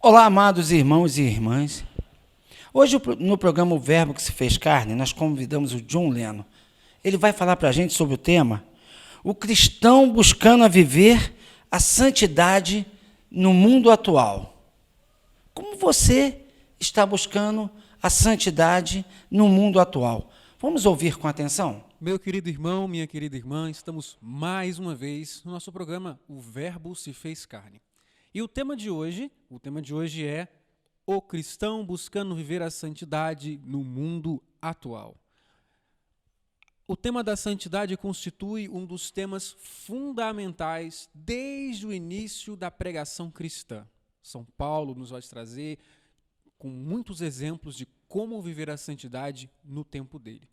Olá, amados irmãos e irmãs. Hoje, no programa O Verbo que se fez carne, nós convidamos o John Leno. Ele vai falar para a gente sobre o tema o cristão buscando a viver a santidade no mundo atual. Como você está buscando a santidade no mundo atual? Vamos ouvir com atenção? Meu querido irmão, minha querida irmã, estamos mais uma vez no nosso programa O Verbo se fez carne. E o tema de hoje é o cristão buscando viver a santidade no mundo atual. O tema da santidade constitui um dos temas fundamentais desde o início da pregação cristã. São Paulo nos vai trazer com muitos exemplos de como viver a santidade no tempo dele.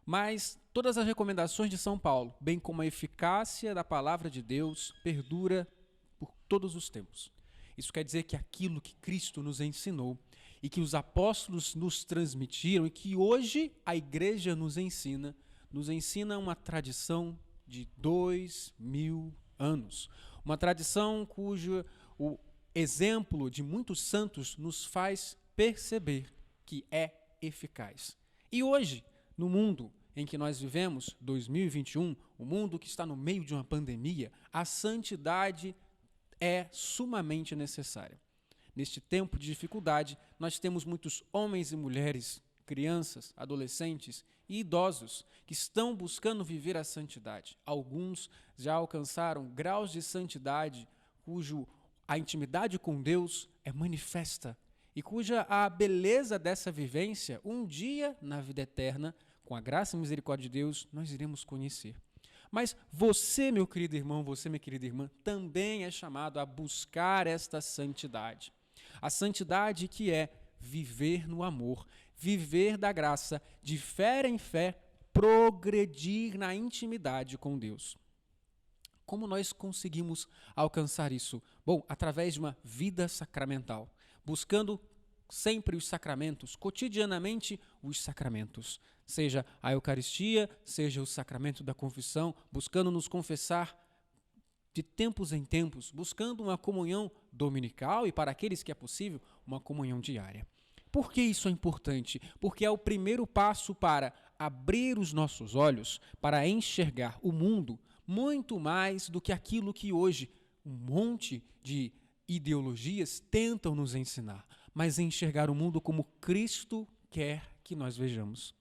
Mas todas as recomendações de São Paulo, bem como a eficácia da palavra de Deus, perdura por todos os tempos. Isso quer dizer que aquilo que Cristo nos ensinou e que os apóstolos nos transmitiram e que hoje a igreja nos ensina uma tradição de 2000 anos. Uma tradição cujo o exemplo de muitos santos nos faz perceber que é eficaz. E hoje, no mundo em que nós vivemos, 2021, o mundo que está no meio de uma pandemia, a santidade é sumamente necessária. Neste tempo de dificuldade, nós temos muitos homens e mulheres, crianças, adolescentes e idosos que estão buscando viver a santidade. Alguns já alcançaram graus de santidade cujo a intimidade com Deus é manifesta e cuja a beleza dessa vivência, um dia na vida eterna, com a graça e misericórdia de Deus, nós iremos conhecer. Mas você, meu querido irmão, você, minha querida irmã, também é chamado a buscar esta santidade. A santidade que é viver no amor, viver da graça, de fé em fé, progredir na intimidade com Deus. Como nós conseguimos alcançar isso? Bom, através de uma vida sacramental, buscando sempre os sacramentos, cotidianamente os sacramentos, seja a Eucaristia, seja o sacramento da confissão, buscando nos confessar de tempos em tempos, buscando uma comunhão dominical e, para aqueles que é possível, uma comunhão diária. Por que isso é importante? Porque é o primeiro passo para abrir os nossos olhos, para enxergar o mundo muito mais do que aquilo que hoje um monte de ideologias tentam nos ensinar, mas enxergar o mundo como Cristo quer que nós vejamos.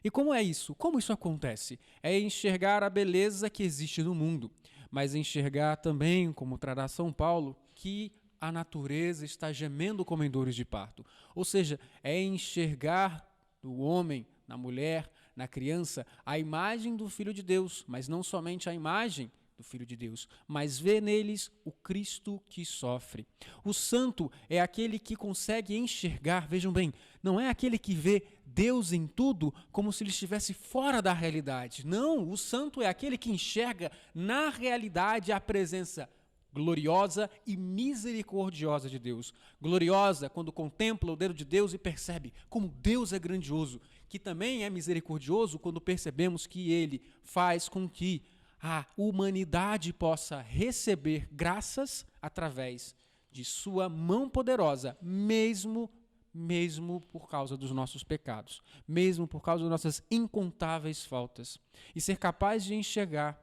E como é isso? Como isso acontece? É enxergar a beleza que existe no mundo, mas enxergar também, como trará São Paulo, que a natureza está gemendo como em dores de parto. Ou seja, é enxergar no homem, na mulher, na criança, a imagem do Filho de Deus, mas não somente a imagem do Filho de Deus, mas vê neles o Cristo que sofre. O santo é aquele que consegue enxergar, vejam bem, não é aquele que vê Deus em tudo como se ele estivesse fora da realidade. Não, o santo é aquele que enxerga na realidade a presença gloriosa e misericordiosa de Deus. Gloriosa quando contempla o dedo de Deus e percebe como Deus é grandioso, que também é misericordioso quando percebemos que Ele faz com que a humanidade possa receber graças através de sua mão poderosa, mesmo por causa dos nossos pecados, mesmo por causa das nossas incontáveis faltas. E ser capaz de enxergar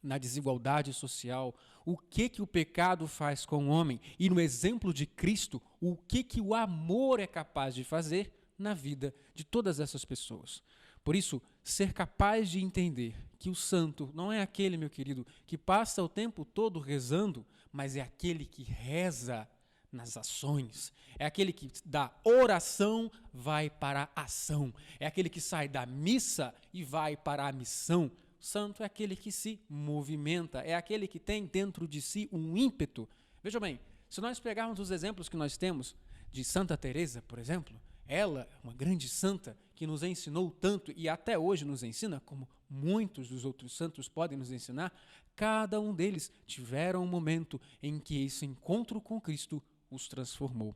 na desigualdade social o que o pecado faz com o homem e no exemplo de Cristo, o que o amor é capaz de fazer na vida de todas essas pessoas. Por isso, ser capaz de entender que o santo não é aquele, meu querido, que passa o tempo todo rezando, mas é aquele que reza nas ações. É aquele que da oração vai para a ação. É aquele que sai da missa e vai para a missão. O santo é aquele que se movimenta, é aquele que tem dentro de si um ímpeto. Veja bem, se nós pegarmos os exemplos que nós temos de Santa Teresa, por exemplo, ela, uma grande santa, que nos ensinou tanto e até hoje nos ensina, como muitos dos outros santos podem nos ensinar, cada um deles tiveram um momento em que esse encontro com Cristo os transformou.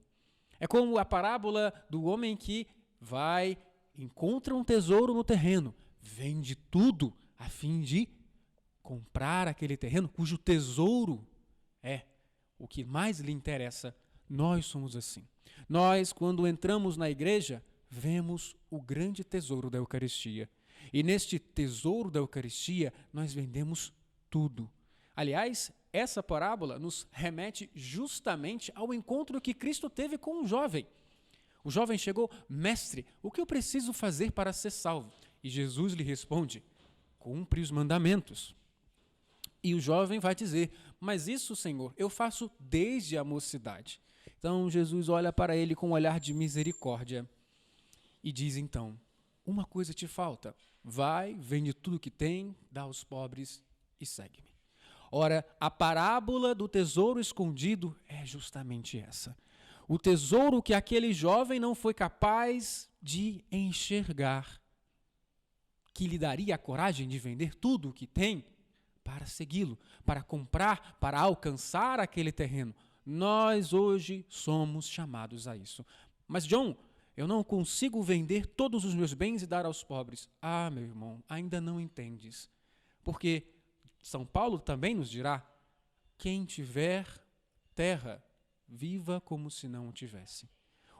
É como a parábola do homem que encontra um tesouro no terreno, vende tudo a fim de comprar aquele terreno cujo tesouro é o que mais lhe interessa nós somos assim. Nós, quando entramos na igreja, vemos o grande tesouro da Eucaristia. E neste tesouro da Eucaristia, nós vendemos tudo. Aliás, essa parábola nos remete justamente ao encontro que Cristo teve com um jovem. O jovem chegou: mestre, o que eu preciso fazer para ser salvo? E Jesus lhe responde: cumpre os mandamentos. E o jovem vai dizer: mas isso, Senhor, eu faço desde a mocidade. Então Jesus olha para ele com um olhar de misericórdia e diz então: uma coisa te falta, vai, vende tudo que tem, dá aos pobres e segue-me. Ora, a parábola do tesouro escondido é justamente essa. O tesouro que aquele jovem não foi capaz de enxergar, que lhe daria a coragem de vender tudo o que tem para segui-lo, para comprar, para alcançar aquele terreno. Nós hoje somos chamados a isso. Mas, John, eu não consigo vender todos os meus bens e dar aos pobres. Ah, meu irmão, ainda não entendes. Porque São Paulo também nos dirá: quem tiver terra, viva como se não o tivesse.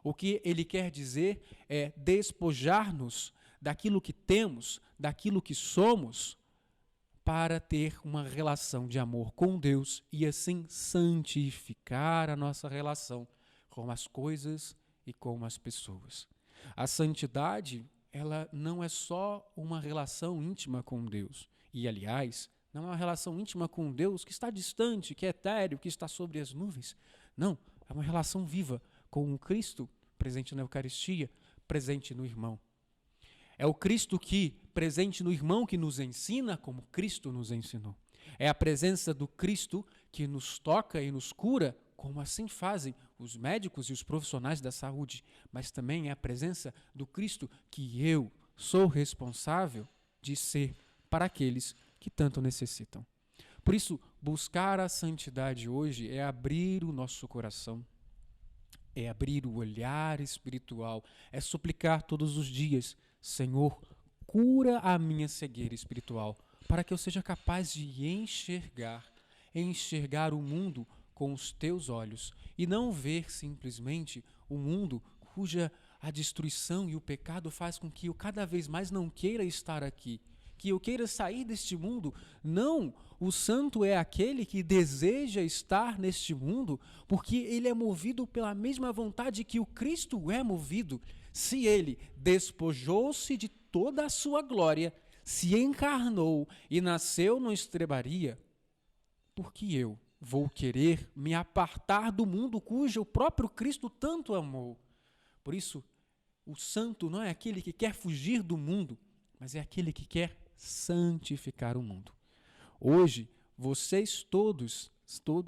O que ele quer dizer é despojar-nos daquilo que temos, daquilo que somos, para ter uma relação de amor com Deus e assim santificar a nossa relação com as coisas e com as pessoas. A santidade, ela não é só uma relação íntima com Deus. E, aliás, não é uma relação íntima com Deus que está distante, que é etéreo, que está sobre as nuvens. Não, é uma relação viva com o Cristo presente na Eucaristia, presente no irmão. É o Cristo que, presente no irmão, que nos ensina como Cristo nos ensinou. É a presença do Cristo que nos toca e nos cura, como assim fazem os médicos e os profissionais da saúde. Mas também é a presença do Cristo que eu sou responsável de ser para aqueles que tanto necessitam. Por isso, buscar a santidade hoje é abrir o nosso coração, é abrir o olhar espiritual, é suplicar todos os dias: Senhor, cura a minha cegueira espiritual, para que eu seja capaz de enxergar o mundo com os teus olhos e não ver simplesmente o mundo cuja a destruição e o pecado faz com que eu cada vez mais não queira estar aqui, que eu queira sair deste mundo. Não, o santo é aquele que deseja estar neste mundo porque ele é movido pela mesma vontade que o Cristo é movido. Se ele despojou-se de toda a sua glória, se encarnou e nasceu numa estrebaria, por que eu vou querer me apartar do mundo cujo o próprio Cristo tanto amou? Por isso, o santo não é aquele que quer fugir do mundo, mas é aquele que quer santificar o mundo. Hoje, vocês todos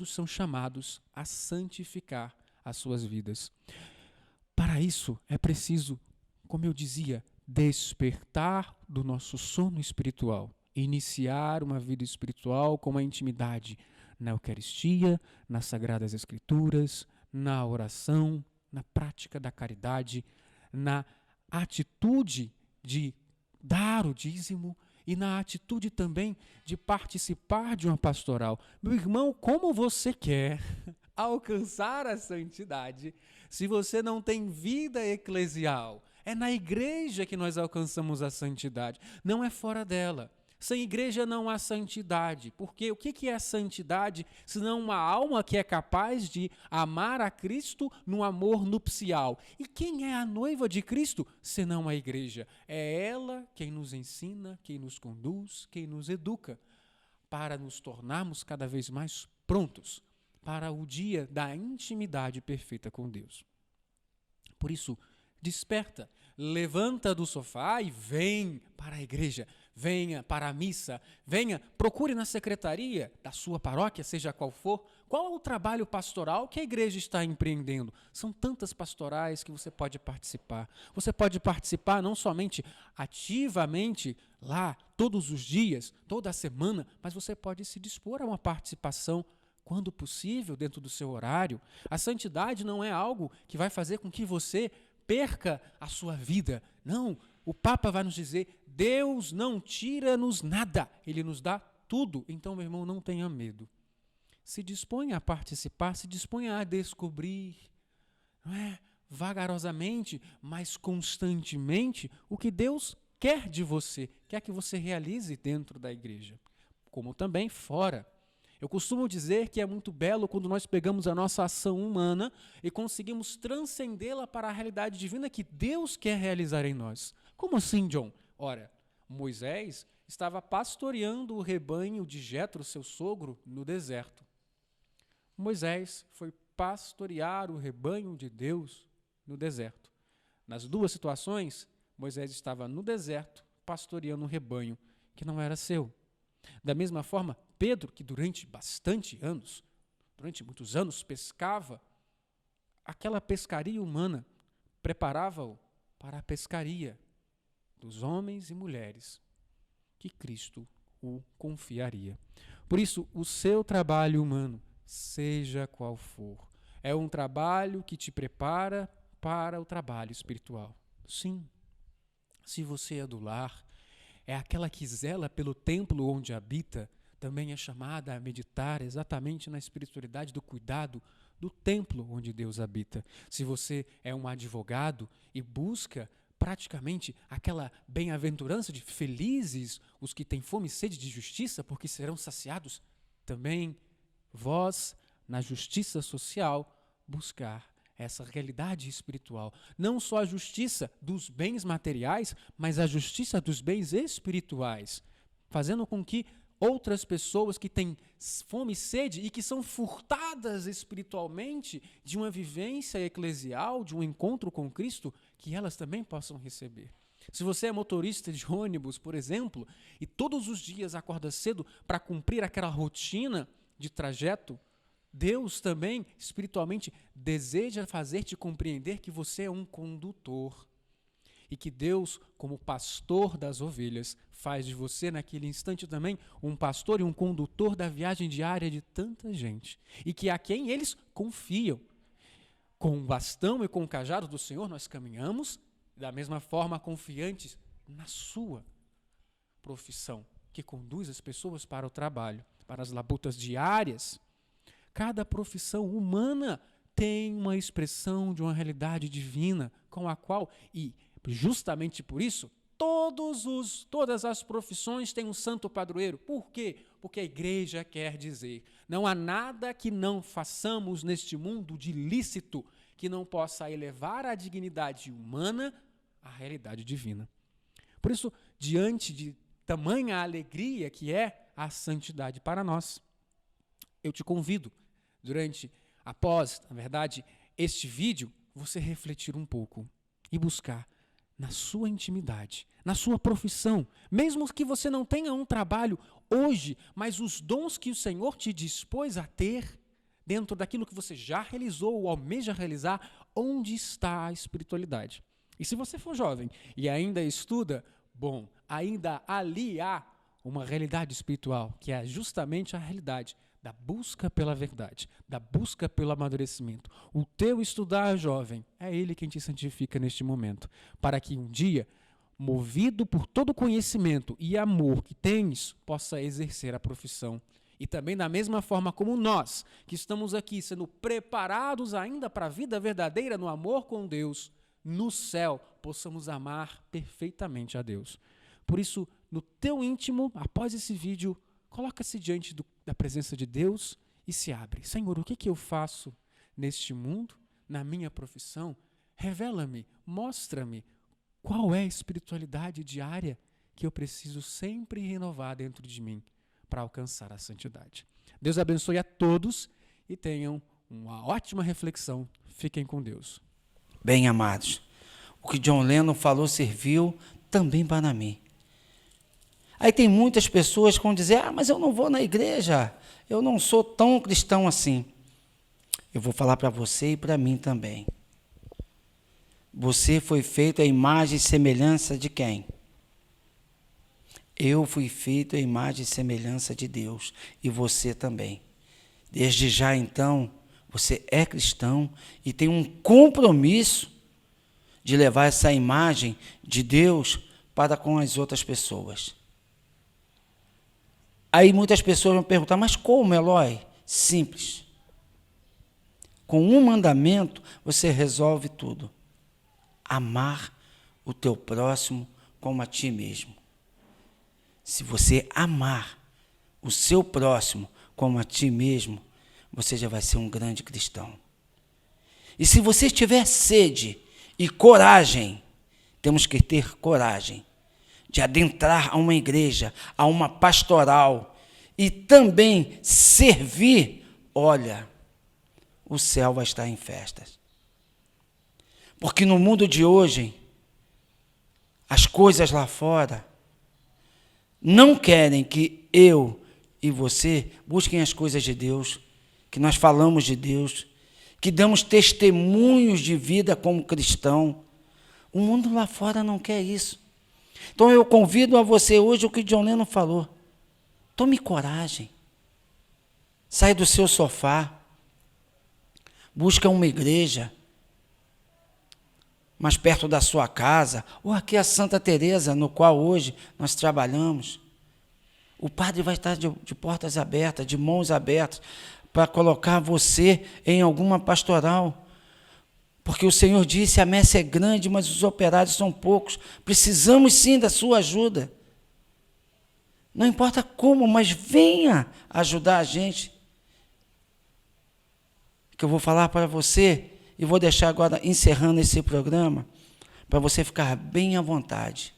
são chamados a santificar as suas vidas. Para isso, é preciso, como eu dizia, despertar do nosso sono espiritual, iniciar uma vida espiritual com uma intimidade na Eucaristia, nas Sagradas Escrituras, na oração, na prática da caridade, na atitude de dar o dízimo e na atitude também de participar de uma pastoral. Meu irmão, como você quer alcançar a santidade se você não tem vida eclesial? É na igreja que nós alcançamos a santidade, não é fora dela. Sem igreja não há santidade, porque o que é a santidade senão uma alma que é capaz de amar a Cristo no amor nupcial? E quem é a noiva de Cristo senão a igreja? É ela quem nos ensina, quem nos conduz, quem nos educa, para nos tornarmos cada vez mais prontos para o dia da intimidade perfeita com Deus. Por isso, desperta, levanta do sofá e vem para a igreja, venha para a missa, venha, procure na secretaria da sua paróquia, seja qual for, qual é o trabalho pastoral que a igreja está empreendendo. São tantas pastorais que você pode participar. Você pode participar não somente ativamente lá, todos os dias, toda a semana, mas você pode se dispor a uma participação quando possível, dentro do seu horário. A santidade não é algo que vai fazer com que você perca a sua vida. Não, o Papa vai nos dizer: Deus não tira-nos nada, Ele nos dá tudo. Então, meu irmão, não tenha medo. Se disponha a participar, se disponha a descobrir não é vagarosamente, mas constantemente, o que Deus quer de você, quer que você realize dentro da igreja, como também fora. Eu costumo dizer que é muito belo quando nós pegamos a nossa ação humana e conseguimos transcendê-la para a realidade divina que Deus quer realizar em nós. Como assim, John? Ora, Moisés estava pastoreando o rebanho de Jetro, seu sogro, no deserto. Moisés foi pastorear o rebanho de Deus no deserto. Nas duas situações, Moisés estava no deserto pastoreando um rebanho que não era seu. Da mesma forma, Pedro, que durante muitos anos, pescava, aquela pescaria humana preparava-o para a pescaria dos homens e mulheres que Cristo o confiaria. Por isso, o seu trabalho humano, seja qual for, é um trabalho que te prepara para o trabalho espiritual. Sim, se você é do lar, é aquela que zela pelo templo onde habita, também é chamada a meditar exatamente na espiritualidade do cuidado do templo onde Deus habita. Se você é um advogado e busca praticamente aquela bem-aventurança de felizes os que têm fome e sede de justiça, porque serão saciados, também vós, na justiça social, buscar essa realidade espiritual. Não só a justiça dos bens materiais, mas a justiça dos bens espirituais, fazendo com que outras pessoas que têm fome e sede e que são furtadas espiritualmente de uma vivência eclesial, de um encontro com Cristo, que elas também possam receber. Se você é motorista de ônibus, por exemplo, e todos os dias acorda cedo para cumprir aquela rotina de trajeto, Deus também, espiritualmente, deseja fazer-te compreender que você é um condutor e que Deus, como pastor das ovelhas, faz de você, naquele instante também, um pastor e um condutor da viagem diária de tanta gente e que a quem eles confiam. Com o bastão e com o cajado do Senhor nós caminhamos, da mesma forma confiantes na sua profissão, que conduz as pessoas para o trabalho, para as labutas diárias. Cada profissão humana tem uma expressão de uma realidade divina com a qual, e justamente por isso, todas as profissões têm um santo padroeiro. Por quê? Porque a igreja quer dizer, não há nada que não façamos neste mundo de lícito que não possa elevar a dignidade humana à realidade divina. Por isso, diante de tamanha alegria que é a santidade para nós, eu te convido, após, na verdade, este vídeo, você refletir um pouco e buscar na sua intimidade, na sua profissão, mesmo que você não tenha um trabalho hoje, mas os dons que o Senhor te dispôs a ter, dentro daquilo que você já realizou ou almeja realizar, onde está a espiritualidade? E se você for jovem e ainda estuda, bom, ainda ali há uma realidade espiritual, que é justamente a realidade da busca pela verdade, da busca pelo amadurecimento. O teu estudar, jovem, é ele quem te santifica neste momento, para que um dia, movido por todo o conhecimento e amor que tens, possa exercer a profissão. E também da mesma forma como nós, que estamos aqui sendo preparados ainda para a vida verdadeira no amor com Deus, no céu, possamos amar perfeitamente a Deus. Por isso, no teu íntimo, após esse vídeo, coloca-se diante da presença de Deus e se abre. Senhor, o que eu faço neste mundo, na minha profissão? Revela-me, mostra-me qual é a espiritualidade diária que eu preciso sempre renovar dentro de mim para alcançar a santidade. Deus abençoe a todos e tenham uma ótima reflexão. Fiquem com Deus. Bem, amados, o que John Lennon falou serviu também para mim. Aí tem muitas pessoas que vão dizer, mas eu não vou na igreja, eu não sou tão cristão assim. Eu vou falar para você e para mim também. Você foi feito à imagem e semelhança de quem? Eu fui feito à imagem e semelhança de Deus, e você também. Desde já, então, você é cristão e tem um compromisso de levar essa imagem de Deus para com as outras pessoas. Aí muitas pessoas vão perguntar, mas como, Eloy? Simples. Com um mandamento, você resolve tudo. Amar o teu próximo como a ti mesmo. Se você amar o seu próximo como a ti mesmo, você já vai ser um grande cristão. E se você tiver sede e coragem, temos que ter coragem de adentrar a uma igreja, a uma pastoral e também servir, olha, o céu vai estar em festas. Porque no mundo de hoje, as coisas lá fora não querem que eu e você busquem as coisas de Deus, que nós falamos de Deus, que damos testemunhos de vida como cristão. O mundo lá fora não quer isso. Então eu convido a você hoje o que John Lennon falou. Tome coragem. Sai do seu sofá. Busca uma igreja mais perto da sua casa, ou aqui a Santa Teresa, no qual hoje nós trabalhamos. O padre vai estar de portas abertas, de mãos abertas, para colocar você em alguma pastoral. Porque o Senhor disse, a messe é grande, mas os operários são poucos. Precisamos sim da sua ajuda. Não importa como, mas venha ajudar a gente. Que eu vou falar para você, e vou deixar agora, encerrando esse programa, para você ficar bem à vontade.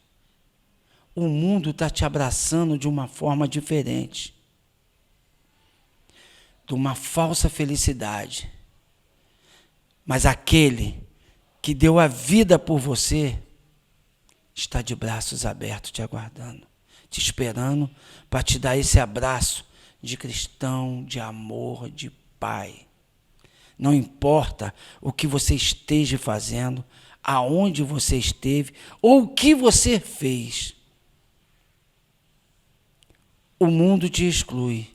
O mundo está te abraçando de uma forma diferente. De uma falsa felicidade. Mas aquele que deu a vida por você, está de braços abertos te aguardando, te esperando para te dar esse abraço de cristão, de amor, de pai. Não importa o que você esteja fazendo, aonde você esteve, ou o que você fez. O mundo te exclui,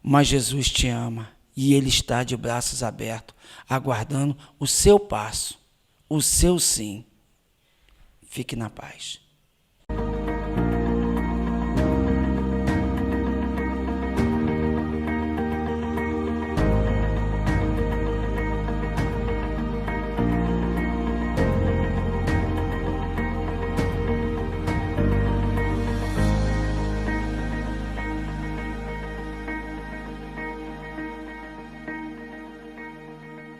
mas Jesus te ama e Ele está de braços abertos, aguardando o seu passo, o seu sim. Fique na paz.